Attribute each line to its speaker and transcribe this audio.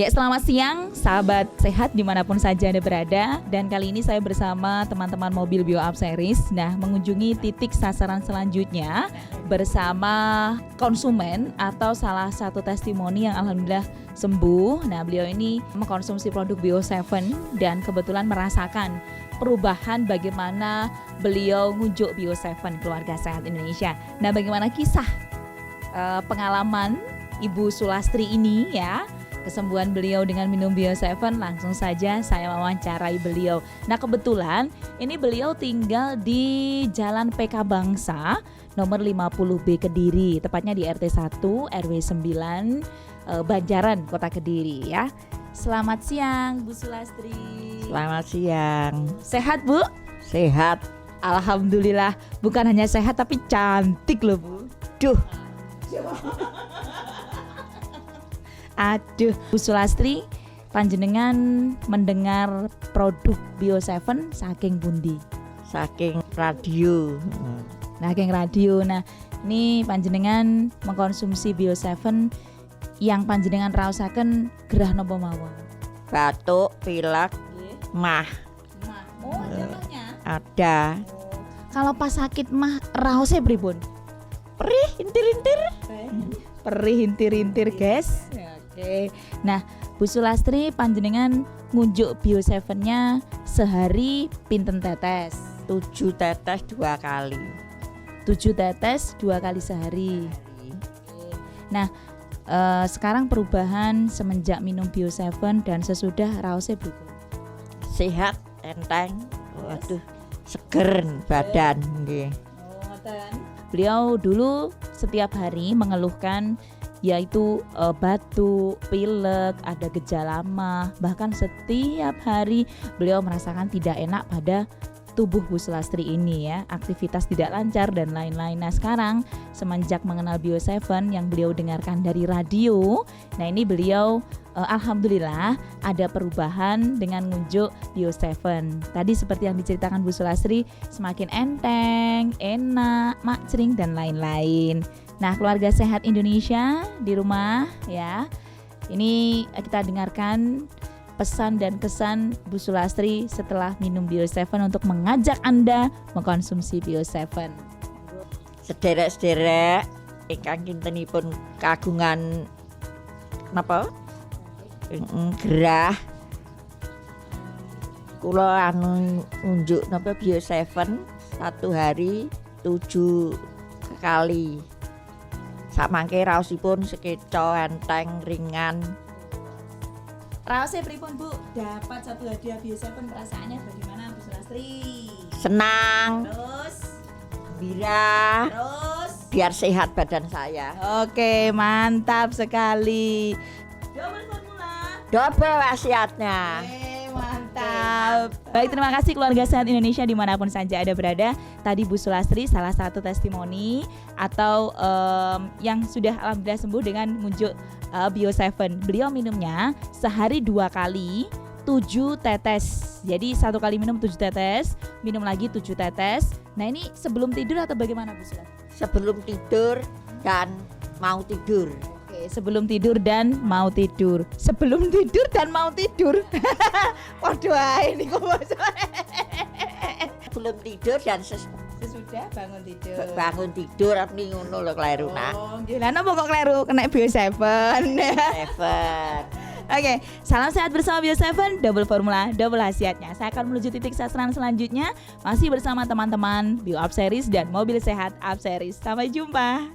Speaker 1: Ya, selamat siang sahabat sehat dimanapun saja Anda berada. Dan kali ini saya bersama teman-teman mobil BioUp Series. Nah, mengunjungi titik sasaran selanjutnya bersama konsumen atau salah satu testimoni yang alhamdulillah sembuh. Nah, beliau ini mengkonsumsi produk Bio7 dan kebetulan merasakan perubahan bagaimana beliau ngunjuk Bio7 Keluarga Sehat Indonesia. Nah, bagaimana kisah pengalaman Ibu Sulastri ini ya, kesembuhan beliau dengan minum Bio7, langsung saja saya wawancarai beliau. Nah, kebetulan ini beliau tinggal di Jalan PK Bangsa nomor 50B Kediri, tepatnya di RT 1 RW 9 Banjaran Kota Kediri ya. Selamat siang Bu Sulastri.
Speaker 2: Selamat siang.
Speaker 1: Sehat Bu?
Speaker 2: Sehat.
Speaker 1: Alhamdulillah, bukan hanya sehat tapi cantik loh Bu.
Speaker 2: Duh.
Speaker 1: Aduh, Bu Sulastri, panjenengan mendengar produk Bio7 saking pundi?
Speaker 2: Saking radio.
Speaker 1: Saking radio. Nah, ini panjenengan mengkonsumsi Bio7 yang panjenengan raosaken gerah napa mawon?
Speaker 2: Batuk, pilek, mah.
Speaker 1: Oh, ada mahnya?
Speaker 2: Ada.
Speaker 1: Kalau pas sakit mah raosnya pripun?
Speaker 2: Perih, intir-intir.
Speaker 1: Perih intir-intir, guys. Oke. Nah, Bu Sulastri panjenengan ngunjuk Bio7-nya sehari pinten tetes?
Speaker 2: 7 tetes 2 kali.
Speaker 1: 7 tetes 2 kali sehari. Nah, sekarang perubahan semenjak minum Bio7 dan sesudah raosnya berubah.
Speaker 2: Sehat, enteng. Waduh, seger badan nggih.
Speaker 1: Beliau dulu setiap hari mengeluhkan yaitu batuk, pilek, ada gejala mah, bahkan setiap hari beliau merasakan tidak enak pada tubuh Bu Sulastri ini ya, aktivitas tidak lancar dan lain-lain. Nah, sekarang semenjak mengenal Bio7 yang beliau dengarkan dari radio, nah ini beliau alhamdulillah ada perubahan dengan ngunjuk Bio7. Tadi seperti yang diceritakan Bu Sulastri, semakin enteng, enak, makcring dan lain-lain. Nah, keluarga sehat Indonesia di rumah ya, ini kita dengarkan pesan dan kesan Bu Sulastri setelah minum Bio7 untuk mengajak Anda mengkonsumsi Bio7.
Speaker 2: Sederek-sederek ingkang kintenipun kagungan napa? Gerah. Kula unjuk napa Bio7 satu hari 7 kali. Samangke raosipun sekeca enteng ringan.
Speaker 1: Raosnya pripun Bu? Dapat satu hadiah Bio7, perasaannya bagaimana Bu Sulastri?
Speaker 2: Senang,
Speaker 1: Terus?
Speaker 2: gembira,
Speaker 1: Terus?
Speaker 2: biar sehat badan saya.
Speaker 1: Oke, mantap sekali. Double formula.
Speaker 2: Double wasiatnya.
Speaker 1: Mantap. Baik, terima kasih keluarga sehat Indonesia dimanapun saja Anda berada. Tadi Bu Sulastri salah satu testimoni atau yang sudah alhamdulillah sembuh dengan ngunjuk Bio7. Beliau minumnya sehari 2 kali 7 tetes. Jadi 1 kali minum 7 tetes, minum lagi 7 tetes. Nah, ini sebelum tidur atau bagaimana Bu Sulastri?
Speaker 2: Sebelum tidur dan mau tidur.
Speaker 1: Sebelum tidur dan mau tidur. Sebelum tidur dan mau tidur. Waduh, ini kok
Speaker 2: Sebelum tidur dan
Speaker 1: sesudah bangun tidur.
Speaker 2: Bangun tidur tapi ngono lho kleruna.
Speaker 1: Oh, gila napa kok kleru kena Bio7. Oke, salam sehat bersama Bio7, double formula, double khasiatnya. Saya akan menuju titik sasaran selanjutnya masih bersama teman-teman BioUp Series dan mobil sehat Up Series. Sampai jumpa.